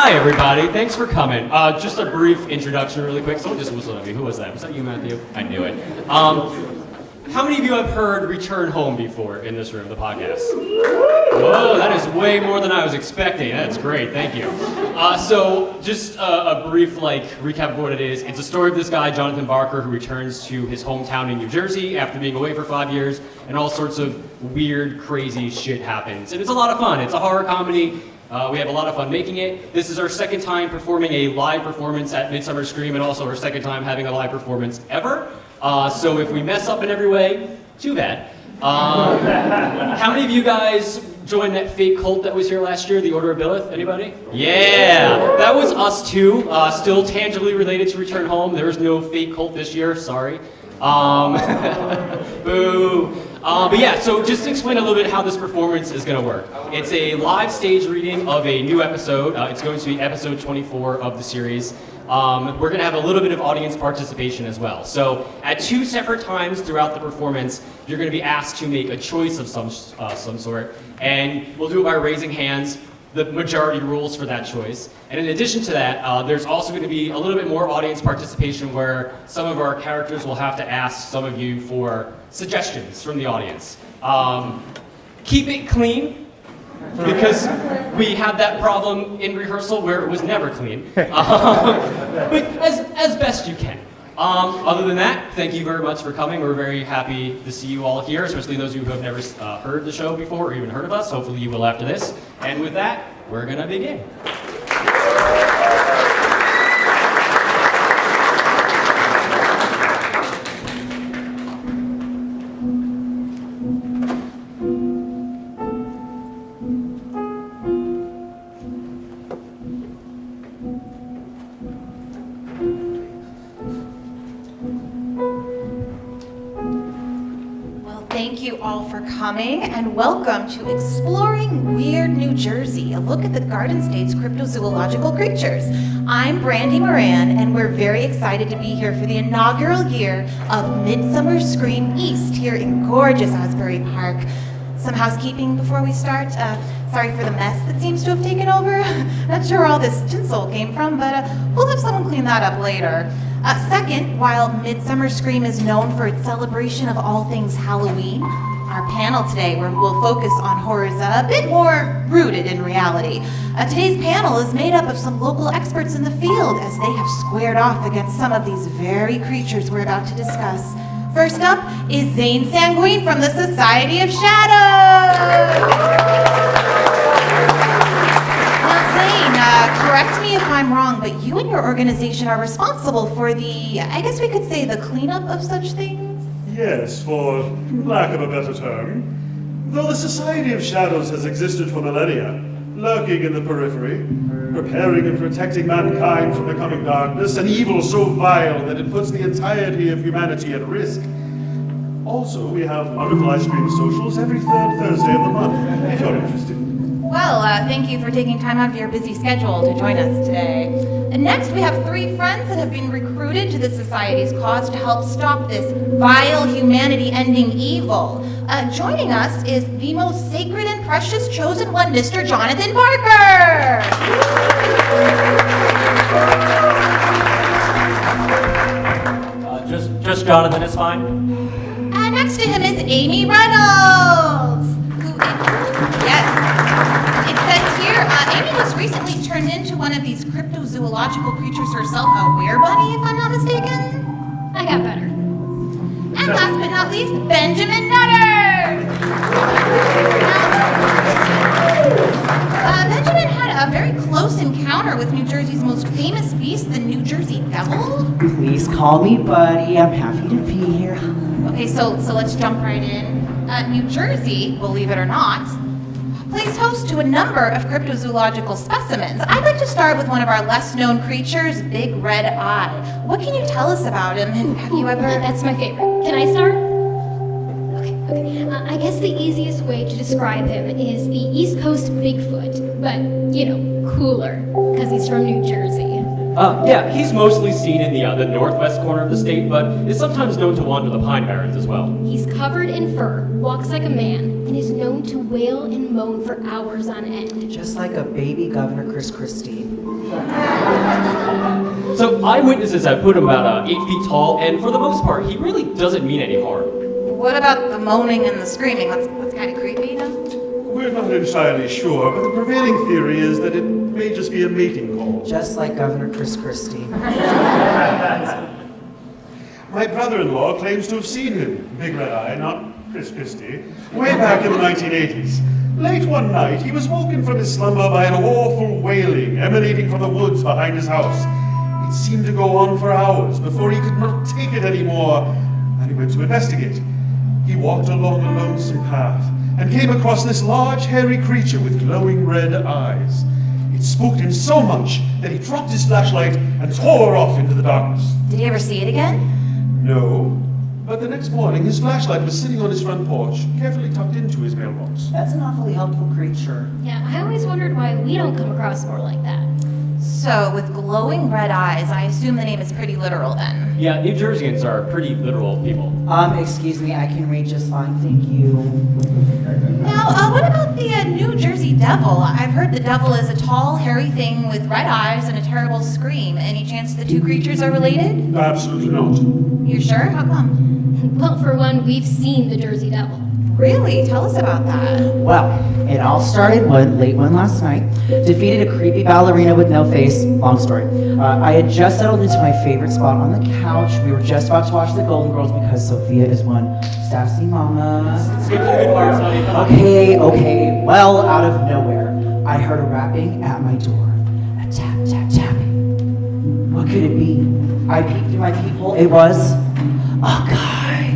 Hi, everybody. Thanks for coming. Just a brief introduction really quick. Someone just whistled at me. Who was that? Was that you, Matthew? I knew it. How many of you have heard Return Home before in this room, the podcast? Whoa, that is way more than I was expecting. That's great. Thank you. So just a brief recap of what it is. It's a story of this guy, Jonathan Barker, who returns to his hometown in New Jersey after being away for 5 years, and all sorts of weird, crazy shit happens. And it's a lot of fun. It's a horror comedy. We have a lot of fun making it. This is our second time performing a live performance at Midsummer Scream, and also our second time having a live performance ever. So if we mess up in every way, too bad. How many of you guys joined that fake cult that was here last year, the Order of Billith? Anybody? Yeah, that was us too. Still tangibly related to Return Home. There was no fake cult this year, sorry. Boo. But yeah, so just to explain a little bit how this performance is going to work. It's a live stage reading of a new episode. It's going to be episode 24 of the series. We're going to have a little bit of audience participation as well. So at 2 separate times throughout the performance, you're going to be asked to make a choice of some sort, and we'll do it by raising hands. The majority rules for that choice. And in addition to that, there's also going to be a little bit more audience participation where some of our characters will have to ask some of you for suggestions from the audience. Keep it clean, because we had that problem in rehearsal where it was never clean. But as best you can. Other than that, thank you very much for coming. We're very happy to see you all here, especially those of you who have never heard the show before or even heard of us. Hopefully you will after this. And with that, we're going to begin. Thank you all for coming, and welcome to Exploring Weird New Jersey, a look at the Garden State's cryptozoological creatures. I'm Brandy Moran, and we're very excited to be here for the inaugural year of Midsummer Scream East here in gorgeous Asbury Park. Some housekeeping before we start. Sorry for the mess that seems to have taken over. Not sure where all this tinsel came from, but we'll have someone clean that up later. Second, while Midsummer Scream is known for its celebration of all things Halloween, our panel today will focus on horrors a bit more rooted in reality. Today's panel is made up of some local experts in the field as they have squared off against some of these very creatures we're about to discuss. First up is Zane Sanguine from the Society of Shadows. Correct me if I'm wrong, but you and your organization are responsible for the, I guess we could say, the cleanup of such things? Yes, for lack of a better term. Though the Society of Shadows has existed for millennia, lurking in the periphery, preparing and protecting mankind from the coming darkness, an evil so vile that it puts the entirety of humanity at risk. Also, we have wonderful ice cream socials every third Thursday of the month, if you're interested. Well, thank you for taking time out of your busy schedule to join us today. And next, we have 3 friends that have been recruited to the Society's cause to help stop this vile, humanity-ending evil. Joining us is the most sacred and precious chosen one, Mr. Jonathan Barker! Just Jonathan is fine. Next to him is Amy Reynolds, Amy was recently turned into one of these cryptozoological creatures herself, a werebunny, if I'm not mistaken. I got better. And last but not least, Benjamin Nutter! Benjamin had a very close encounter with New Jersey's most famous beast, the New Jersey Devil. Please call me Buddy. I'm happy to be here. Okay, so let's jump right in. New Jersey, believe it or not, plays host to a number of cryptozoological specimens. I'd like to start with one of our less-known creatures, Big Red Eye. What can you tell us about him? Have you ever... That's my favorite. Can I start? Okay. I guess the easiest way to describe him is the East Coast Bigfoot, but, cooler, because he's from New Jersey. Yeah, he's mostly seen in the northwest corner of the state, but is sometimes known to wander the Pine Barrens as well. He's covered in fur, walks like a man, and is known to wail and moan for hours on end. Just like a baby Governor Chris Christie. So eyewitnesses have put him about 8 feet tall, and for the most part, he really doesn't mean any harm. What about the moaning and the screaming? That's kind of creepy, you know? We're not entirely sure, but the prevailing theory is that it may just be a mating call. Just like Governor Chris Christie. My brother-in-law claims to have seen him, Big Red Eye, not Chris Christie, way back in the 1980s. Late one night, he was woken from his slumber by an awful wailing emanating from the woods behind his house. It seemed to go on for hours before he could not take it anymore, and he went to investigate. He walked along a lonesome path and came across this large, hairy creature with glowing red eyes. It spooked him so much that he dropped his flashlight and tore off into the darkness. Did he ever see it again? No, but the next morning his flashlight was sitting on his front porch, carefully tucked into his mailbox. That's an awfully helpful creature. Yeah, I always wondered why we don't come across more like that. So, with glowing red eyes, I assume the name is pretty literal then. Yeah, New Jerseyans are pretty literal people. Excuse me, I can read just fine, thank you. Now, what about the New Jersey Devil? I've heard the devil is a tall, hairy thing with red eyes and a terrible scream. Any chance the two creatures are related? Absolutely not. You sure? How come? Well, for one, we've seen the Jersey Devil. Really? Tell us about that. Well, it all started late one last night. Defeated a creepy ballerina with no face. Long story. I had just settled into my favorite spot on the couch. We were just about to watch the Golden Girls because Sophia is one sassy mama. Skip to the good parts, honey. Okay. Well, out of nowhere, I heard a rapping at my door. A tap, tap, tapping. What could it be? I peeked through my peephole. It was a guy.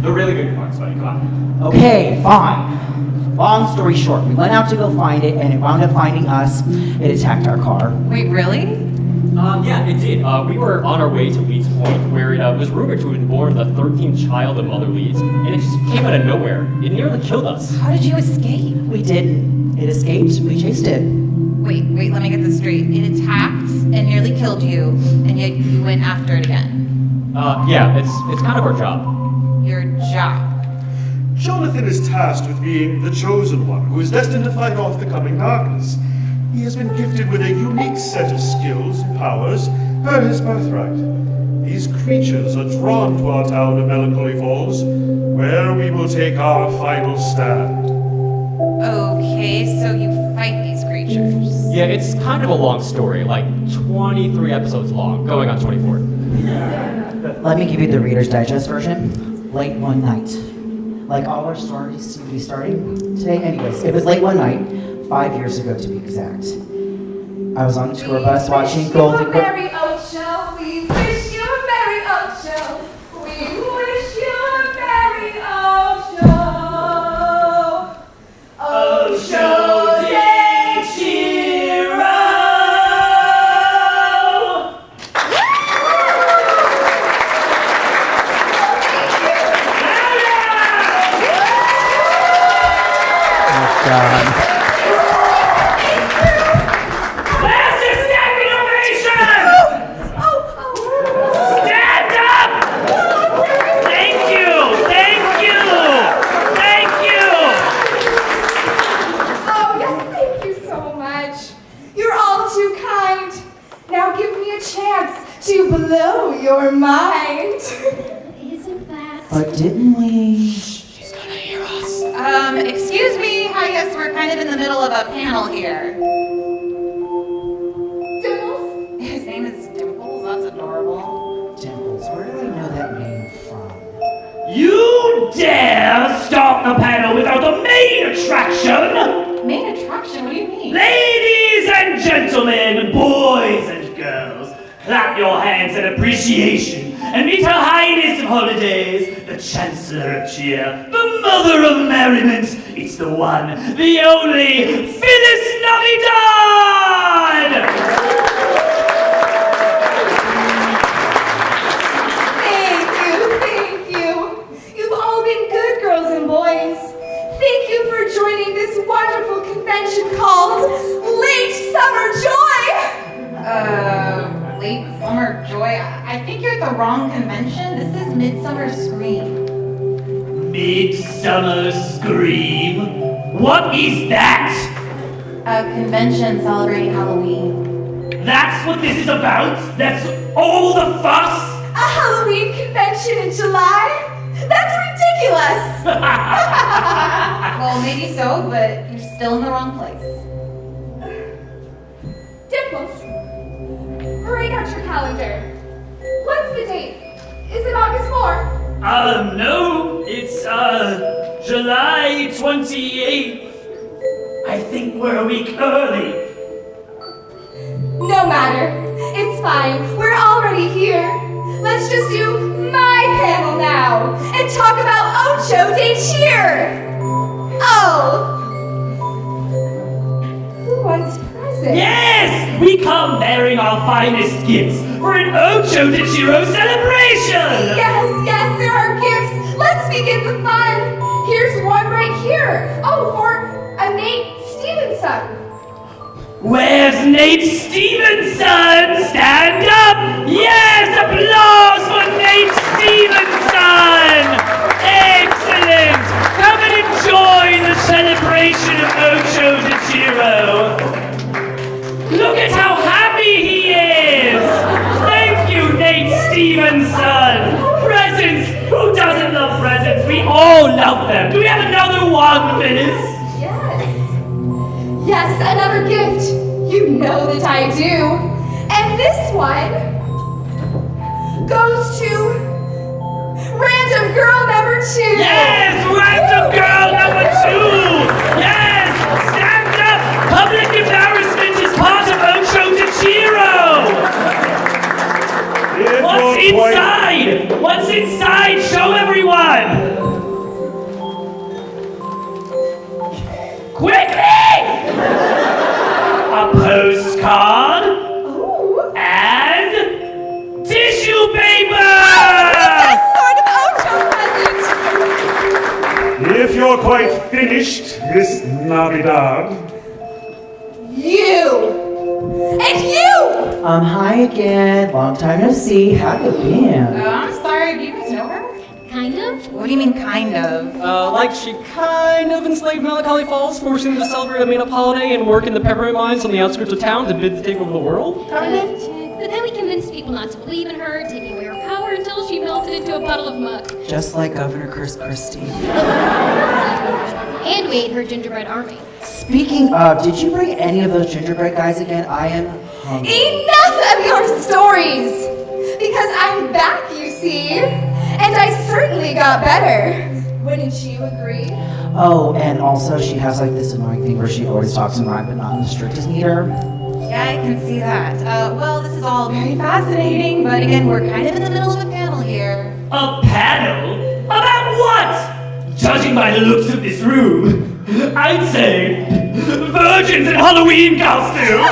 The really good parts, honey. Come on. Okay, fine. Long story short, we went out to go find it, and it wound up finding us. It attacked our car. Wait, really? Yeah, it did. We were on our way to Leeds Point, where it was rumored to have been born the 13th child of Mother Leeds, and it just came out of nowhere. It nearly killed us. How did you escape? We didn't. It escaped. We chased it. Wait, let me get this straight. It attacked and nearly killed you, and yet you went after it again. Yeah, it's kind of our job. Your job. Jonathan is tasked with being the chosen one who is destined to fight off the coming darkness. He has been gifted with a unique set of skills and powers per his birthright. These creatures are drawn to our town of Melancholy Falls, where we will take our final stand. Okay, so you fight these creatures. Yeah, it's kind of a long story, like 23 episodes long, going on 24. Let me give you the Reader's Digest version. Late one night. Like all our stories seem to be starting today. Anyways, it was late one night, 5 years ago to be exact. I was on a tour bus watching Golden Girls. Merry Ocho, we wish you a Merry Ocho. We wish you a Merry Ocho. Ocho de Chiro. God. Where's your standing ovation? Stand up! Thank you! Oh, yes, thank you so much. You're all too kind. Now give me a chance to blow your mind. Isn't that... But didn't we? Excuse me, I guess we're kind of in the middle of a panel here. Dimples? His name is Dimples? That's adorable. Dimples, where do I know that name from? You dare start the panel without the main attraction? Main attraction? What do you mean? Ladies and gentlemen, boys and girls, clap your hands in appreciation and meet Her Highness of Holidays, the Chancellor of Cheer, the Mother of Merriment. It's the one, the only, Phyllis Navidad! Thank you. You've all been good girls and boys. Thank you for joining this wonderful convention called Late Summer Joy. Summer Joy. I think you're at the wrong convention. This is Midsummer Scream. Midsummer Scream? What is that? A convention celebrating Halloween. That's what this is about? That's all the fuss? A Halloween convention in July? That's ridiculous! Well, maybe so, but you're still in the wrong place. Dimples, break out your calendar. What's the date? Is it August 4? No, it's, July 28th. I think we're a week early. No matter. It's fine. We're already here. Let's just do my panel now and talk about Ocho de Cheer. Oh. Who wants presents? Yes! We come bearing our finest gifts for an Ocho de Chiro celebration! Yes, there are gifts. Let's begin the fun. Here's one right here. Oh, for a Nate Stevenson. Where's Nate Stevenson? Stand up! Yes! Applause for Nate Stevenson! Excellent! Come and enjoy the celebration of Ocho de Chiro. Look at how happy he is! Thank you, Nate Stevenson! Presents! Who doesn't love presents? We all love them. Do we have another one, Phyllis? Yes, another gift. You know that I do. And this one goes to random girl number 2. Yes, random girl number 2. Yes, stand up. Public embarrassment is part of Ocho de Chiro. What's inside? What's inside? Show everyone. Quickly! A postcard and tissue paper! Sort of Ocho present. If you're quite finished, Miss Navidad. You! And you! Hi again. Long time no see. How you been? I'm sorry, do you guys know her? Kind of. What do you mean, kind of? Like she kind of enslaved Melancholy Falls, forcing them to celebrate a made-up holiday and work in the peppermint mines on the outskirts of town to bid to take over the world? But then we convinced people not to believe in her, taking away her power until she melted into a puddle of muck. Just like Governor Chris Christie. And we ate her gingerbread army. Speaking of, did you bring any of those gingerbread guys again? I am hungry. Enough of your stories! Because I'm back, you see. And I certainly got better. Wouldn't you agree? Oh, and also she has like this annoying thing where she always talks in rhyme, but not in the strictest meter. Yeah, I can see that. Well, this is all very fascinating, but again, we're kind of in the middle of a panel here. A panel? About what? Judging by the looks of this room, I'd say virgins in Halloween costume.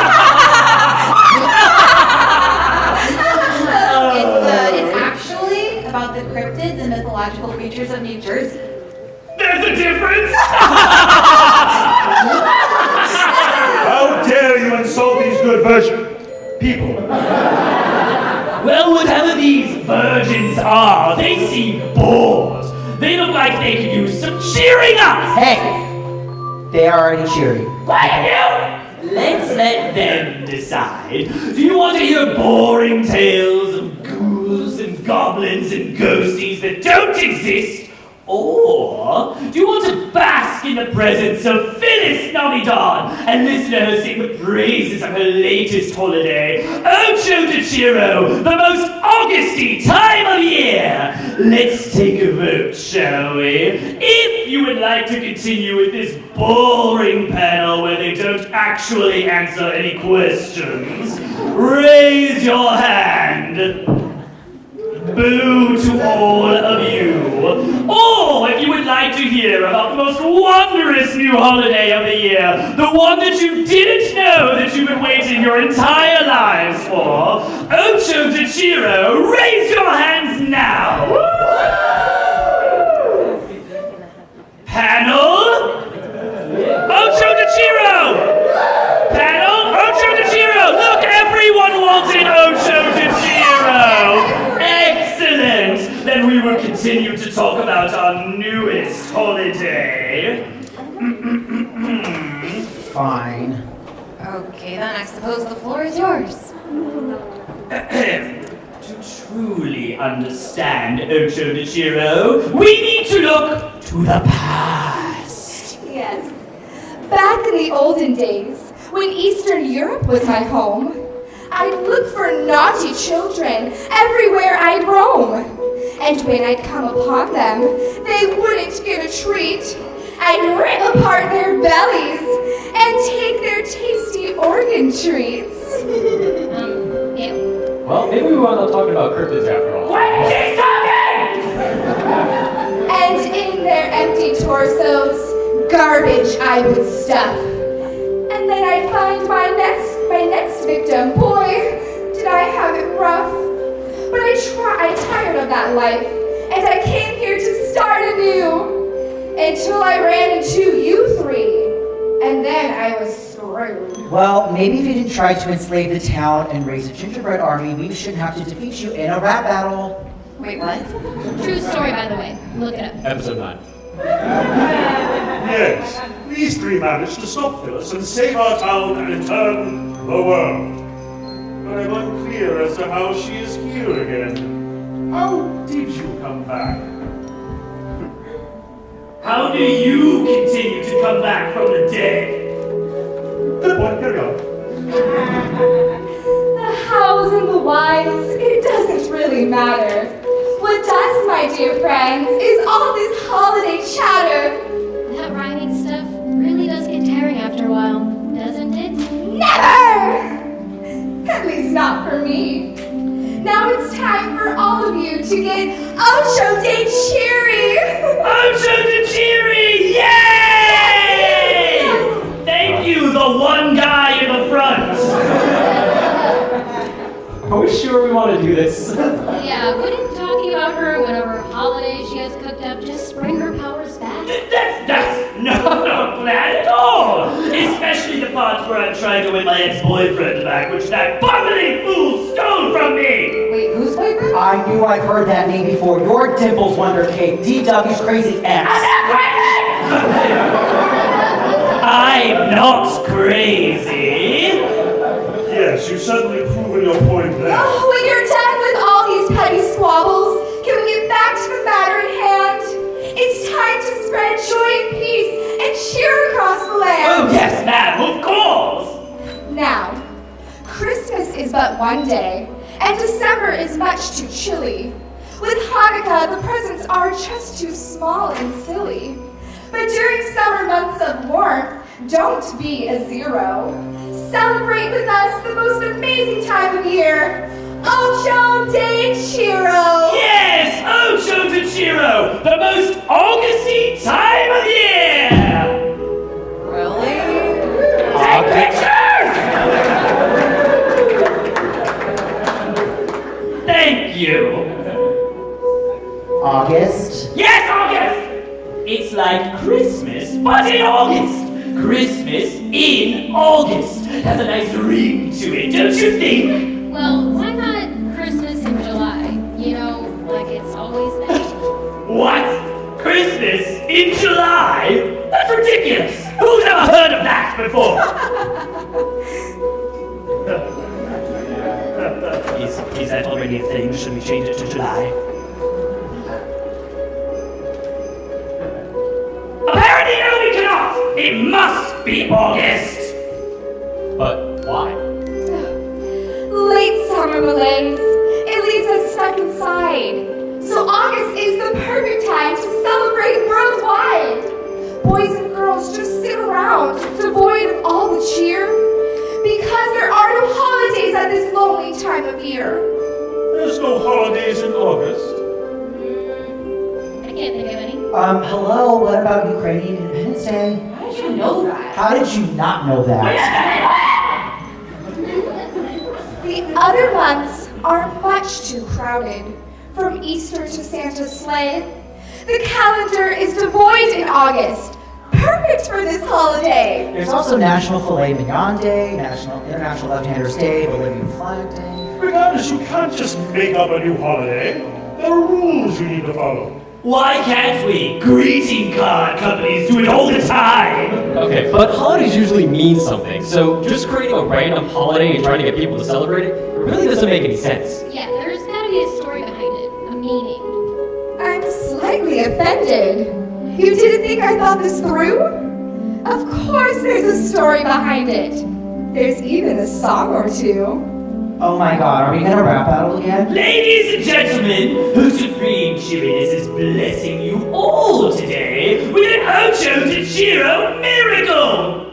It's actually about the cryptids and mythological creatures of New Jersey. There's a difference? How dare you insult these good virgin people? Well, whatever these virgins are, they seem bored. They look like they could use some cheering up. Hey! They are already cheering. Quiet you! Let's let them decide. Do you want to hear boring tales of ghouls and goblins and ghosties that don't exist? Or do you want to bask in the presence of Phyllis Navidad and listen to her sing the praises of her latest holiday, Ocho de Chiro, the most Augusty time of year? Let's take a vote, shall we? If you would like to continue with this boring panel where they don't actually answer any questions, raise your hand. Boo to all of you. Or if you would like to hear about the most wondrous new holiday of the year, the one that you didn't know that you've been waiting your entire lives for, Ocho de Chiro, raise your hands now. Panel? Ocho de Chiro! Panel? Ocho de Chiro! Look, everyone wanted Ocho de Chiro! continue to talk about our newest holiday. Fine. Okay, then I suppose the floor is yours. To truly understand Ocho de Chiro, we need to look to the past. Yes. Back in the olden days, when Eastern Europe was my home, I'd look for naughty children everywhere I'd roam. And when I'd come upon them, they wouldn't get a treat. I'd rip apart their bellies and take their tasty organ treats. Ew. Well, maybe we wound up talking about cryptids after all. She's talking! And in their empty torsos, garbage I would stuff. And then I'd find my next victim. Boy, did I have it rough. But I tired of that life, and I came here to start anew. Until I ran into you three, and then I was screwed. Well, maybe if you didn't try to enslave the town and raise a gingerbread army, we shouldn't have to defeat you in a rap battle. Wait, what? True story, by the way. Look it up. Episode 9. Yes, these three managed to stop Phyllis and save our town and in turn, the world. But I'm unclear as to how she is here again. How did you come back? How do you continue to come back from the dead? Good point, carry on. The hows and the whys, it doesn't really matter. What does, my dear friends, is all this holiday chatter. That rhyming stuff really does get tiring after a while, doesn't it? Never! At least not for me. Now it's time for all of you to get Ocho de Cheery! Ocho de Chiri! Yay! Yes! Thank you, the one guy in the front. Are we sure we want to do this? Yeah, wouldn't talking about her whatever holiday she has cooked up just bring her powers back? That's not a plan at all! Especially the parts where I'm trying to win my ex-boyfriend back, which that bumbling fool stole from me! Wait, whose boyfriend? I knew I've heard that name before. Your Dimples Wonder Cake, DW's Crazy Ex. I'm not crazy! Yes, you've certainly proven your point there. Oh, when you're done with all these petty squabbles, can we get back to the matter at hand? It's time to spread joy and peace and cheer across the land. Oh yes, ma'am, of course! Now, Christmas is but one day, and December is much too chilly. With Hanukkah, the presents are just too small and silly. But during summer months of warmth, don't be a zero. Celebrate with us the most amazing time of year, Ocho de Chiro! Yes, Ocho de Chiro, the most Augusty time of year! Really? Take pictures! Thank you. August. Yes, August! It's like Christmas, but in August. Christmas in August. Has a nice ring to it, don't you think? Well, why not Christmas in July? You know, like it's always there. What? Christmas in July? That's ridiculous! Who's ever heard of that before? Is that already a thing? Should we change it to July? Apparently, no, we cannot! It must be August! But why? Late summer malaise, it leaves us stuck inside. So August is the perfect time to celebrate worldwide. Boys and girls just sit around, devoid of all the cheer, because there are no holidays at this lonely time of year. There's no holidays in August. I can't think of any. Hello, what about Ukrainian Independence Day? How did you know that? How did you not know that? The other months are much too crowded. From Easter to Santa's sleigh, the calendar is devoid in August. Perfect for this holiday. There's also National Filet Mignon Day, International Left-Handers Day, Bolivian Flag Day. Regardless, you can't just make up a new holiday. There are rules you need to follow. Why can't we? Greeting card companies do it all the time. Okay, but holidays usually mean something, so just creating a random holiday and trying to get people to celebrate it really doesn't make any sense. Yeah, there's gotta be a story behind it, a meaning. I'm slightly offended. You didn't think I thought this through? Of course there's a story behind it. There's even a song or two. Oh my god, are we gonna rap battle again? Ladies and gentlemen, whose supreme cheeriness is blessing you all today with an Ocho de Chiro miracle!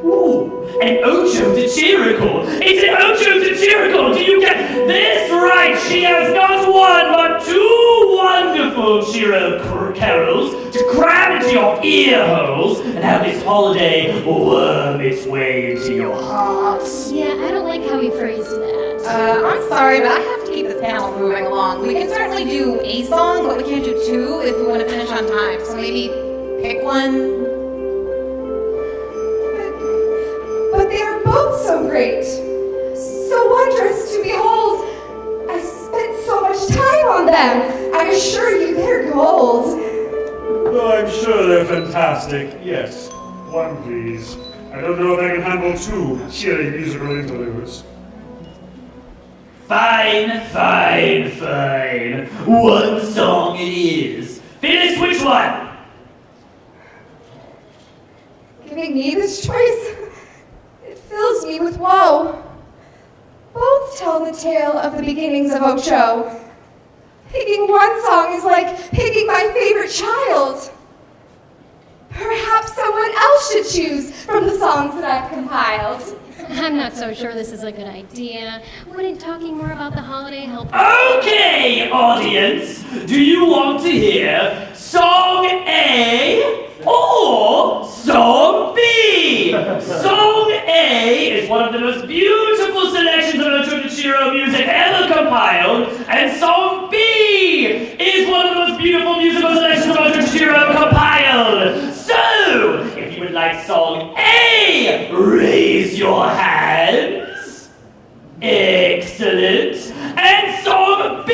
Ooh, an Ocho de Chiricle! It's an Ocho de Chiricle! Do you get this right? She has not one but two wonderful Chiro carols to cram into your ear holes and have this holiday worm its way into your hearts. Yeah, I don't like how he phrased that. I'm sorry, but I have to keep this panel moving along. We can certainly do a song, but we can't do two if we want to finish on time. So maybe pick one. But they are both so great. So wondrous to behold. I spent so much time on them. I assure you they're gold. Oh, I'm sure they're fantastic. Yes. One, please. I don't know if I can handle two cheery musical interludes. Fine, fine, fine. One song it is. Phyllis, which one? Giving me this choice, it fills me with woe. Both tell the tale of the beginnings of Ocho. Picking one song is like picking my favorite child. Perhaps someone else should choose from the songs that I've compiled. I'm not so sure this is a good idea. Wouldn't talking more about the holiday help? Okay, audience. Do you want to hear song A or song B? Song A is one of the most beautiful selections of Ocho de Chiro music ever compiled, and song B is one of the most beautiful musical selections of Ocho de Chiro compiled. So, if you would like song A, raise your hands. Excellent. And song B,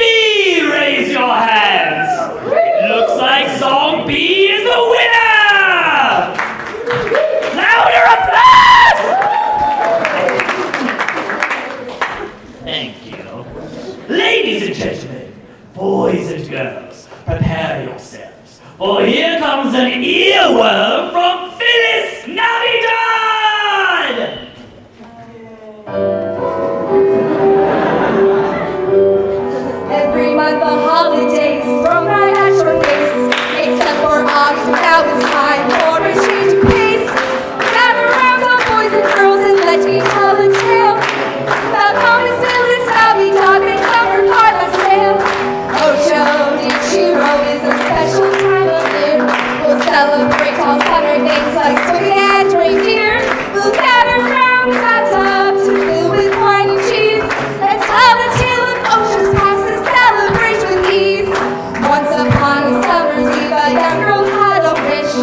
raise your hands. It looks like song B is the winner. Louder applause! Thank you. Ladies and gentlemen, boys and girls, prepare yourselves, for here comes an earworm from Phyllis Navidad! Every month the holidays thrown right at your face, except for August without its time for a change of pace. Gather around all boys and girls and let me tell a tale about how Miss Phyllis Navidad makes summer carnival sail. Ocho de Chiro is a special time of year. We'll celebrate all summer things like swing and reindeer. We'll gather around the bathtub to fill with wine and cheese and tell the tale of Ocho's past to celebrate with ease. Once upon a summer's eve, a young girl had a wish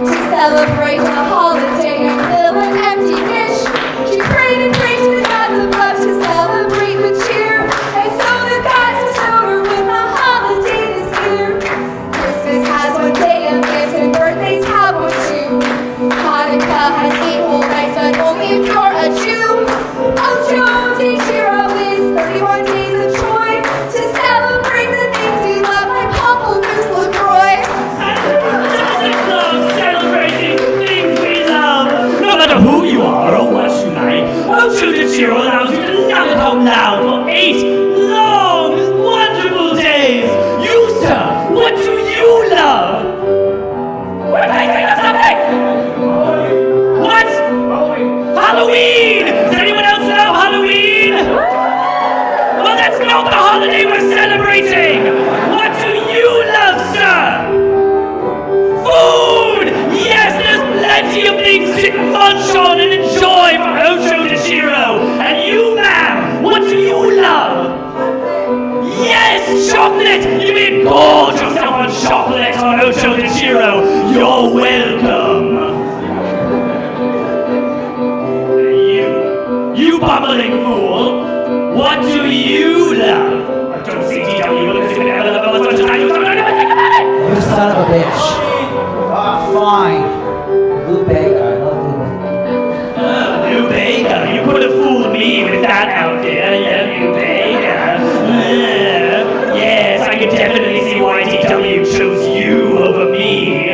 to celebrate a holiday and fill an empty dish. She prayed and prayed to the gods above to celebrate with cheer, and so the gods bestowed her with a holiday this year. Christmas has one day of gifts and birthdays have one too. Hanukkah has 8 whole nights, but only if you're a Jew. Ocho de Chiro is 31 days of joy to celebrate the things we love, like Papa Miss LaCroix. Fantastic love celebrating things we love. No matter who you are or what you like, Ocho de Chiro allows you to love it home loud for 8 long, wonderful days. You, sir, what do you love? We're thinking of something! What? Halloween! Does anyone else know Halloween? Well, that's not the holiday we're celebrating! What do you love, sir? Food! Yes, there's plenty of things to munch on and enjoy from Ocho de Chiro. And you, ma'am, what do you love? Yes, chocolate! You may gorge yourself on chocolate on Ocho de Chiro. You're welcome. You bumbling fool! What do you love? Don't say DW because you can never love as much as I do. So don't even think about it! son of a bitch. Oh, fine. Lou Bega, I love Lou Bega. Lou Bega, you could have fooled me with that outfit. I love Lou Bega. Yes, I can definitely see why DW chose you over me.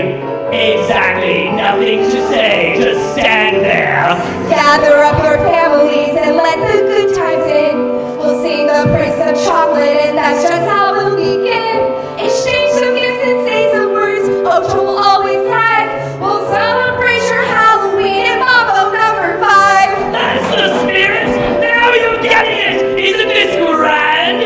Exactly, nothing to say, just stand there. Gather up your families and let the good times in. We'll sing the praises of chocolate, and that's just how we'll begin. Exchange some gifts and say some words. Ocho will always thrive. We'll celebrate your Halloween in Mambo number 5. That's the spirit! Now you're getting it! Isn't this grand?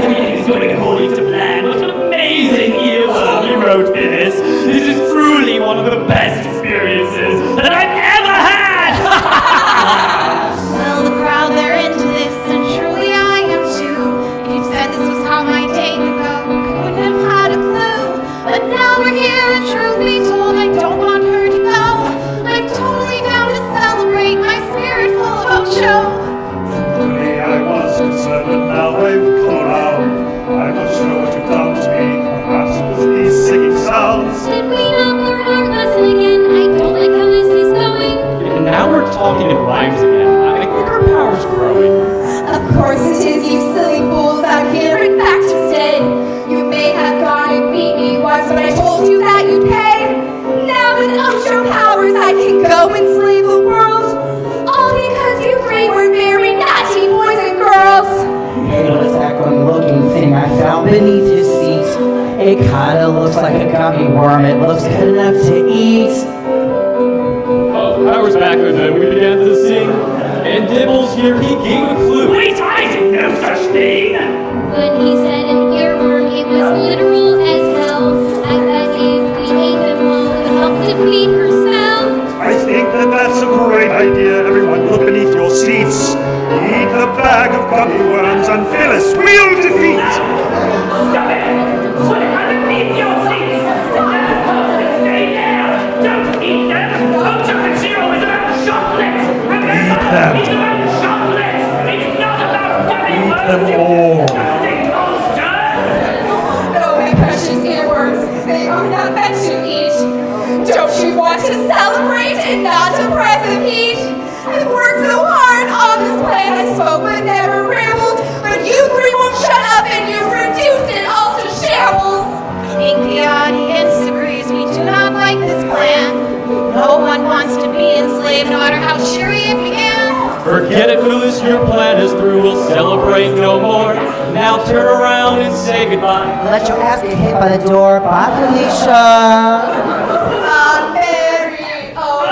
Everything's going according to plan. What an amazing year we wrote this. This is truly one of the best experiences that I've ever had! Well, the crowd, they're into this, and truly I am too. If you said this was how my day would go, I wouldn't have had a clue. But now we're here, and truth be told, I don't want her to go. I'm totally down to celebrate my spirit full of Ocho. To me, I was concerned, but now I've come around. I'm not sure what you've done to me. Perhaps it was these singing sounds. Did we not learn our lesson again? I don't like how this is going. And now we're talking in rhymes again. I think our power's growing. Of course it is, you silly fools. I'm here and back to stay. You may have gone and beat me once, but I told you that you'd pay. Now with Ocho powers, I can go and slave the world. All because you three were very naughty boys and girls. Hey, what's that good-looking thing I found beneath his seat? It kinda looks like a gummy worm. It looks good enough to eat. Oh, hours back then we began to sing, and Dibbles here he gave a clue. Wait, I did no such thing! When he said an earworm, it was literal as hell. As if we ate them all, it would help defeat her spell. I think that that's a great idea. Everyone look beneath your seats. Eat the bag of gummy worms and Phyllis will defeat. Stop it! Put it underneath your seats! I'm supposed to stay there! Don't eat them! Ocho and Zero is about chocolate! Remember, it's about chocolate! It's not about gummy Eat worms! them all. Disgusting monsters! No, my precious earworms, they are not meant to eat. Don't you want to celebrate and not to press and heat? I've worked so hard on this plan. I spoke but never rambled. But you three won't shut up and you've reduced it all to shambles. I think the audience agrees we do not like this plan. No one wants to be enslaved, no matter how cheery it began. Forget it, Phyllis, your plan is through. We'll celebrate no more. Now turn around and say goodbye. Let your ass get hit by the door. Bye, Felicia. Mary, oh,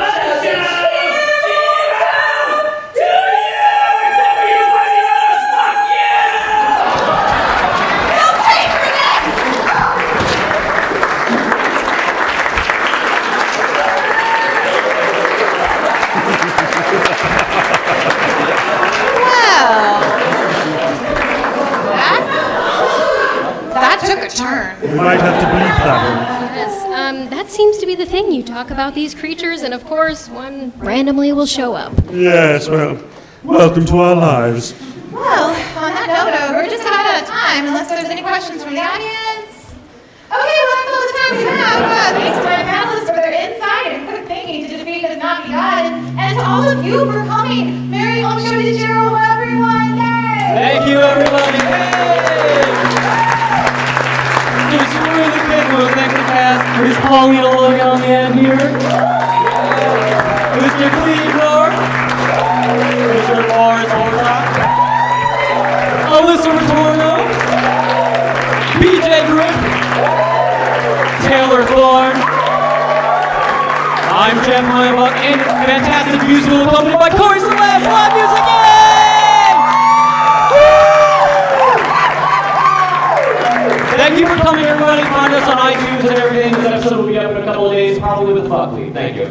That took a turn. You might have to bleep that one. Yes, that seems to be the thing. You talk about these creatures, and of course, one randomly will show up. Yes, well, welcome to our lives. Well, on that note, we're just about out of time, unless there's any questions from the audience. Okay, well, that's all the time we have. Thanks to our panelists for their insight and quick thinking to defeat this naughty god, and to all of you for coming. Merry Ocho de Giro, everyone! Yay! Thank you, everybody. It's really big one. Thank the cast. Here's Paulina, Logan on the end here. Mr. Cleve, Mr. Forrest, Orta. Alyssa, Rittorno. BJ Group. Taylor Thorne. I'm Jeff Heimbuch, and fantastic musical accompanied by Kori Celeste. Live music, yay! Thank you for coming, everybody. Find us on iTunes and everything. This episode will be up in a couple of days, probably with the fuck lead. Thank you.